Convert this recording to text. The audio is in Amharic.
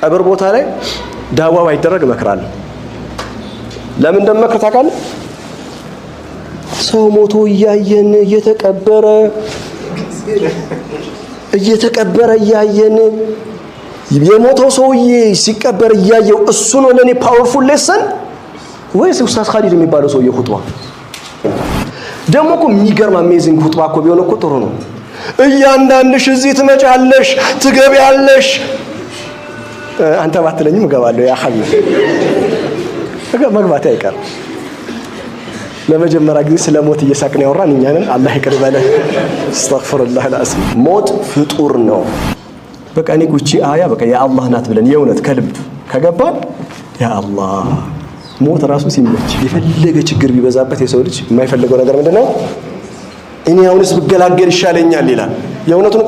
ቀብር ቦታ ላይ ዳዋ ባይደረግ እመክራለሁ። ለምን እንደምመክር ታውቃለህ? ሰው ሞቶ እያየን እየተቀበረ እያየን የሞተው ሰውዬ ሲቀበር እያየው እሱ ነው ለኔ ፓወርፉል ሌሰን ወይስ ኡስታዝ ኻሊድ የሚባለው ሰውዬ ኹጥባ? ደግሞ እኮ የሚገርም አሜዚንግ ኹጥባ እኮ ቢሆን እኮ ጥሩ ነው። እያንዳንድሽ እዚህ ትመጫለሽ ትገቢያለሽ። አንተ ባትለኝም እገባለሁ ያ ሐቢብ መግባቴ አይቀርም። ለመጀመሪያ ጊዜ ስለ ሞት እየሳቅን ያወራን እኛ ነን። አላህ ይቅር ይበለን። አስተግፍሩላህ አልዓዚም። ሞት ፍጡር ነው። በቃ እኔ ጉቺ አያ በቃ የአላህ ናት ብለን የእውነት ከልብ ከገባን ያ አላህ ሞት ራሱ ሲመች የፈለገ ችግር ቢበዛበት የሰው ልጅ የማይፈልገው ነገር ምንድነው? እኔ አሁንስ ብገላገል ይሻለኛል ይላል። የእውነቱን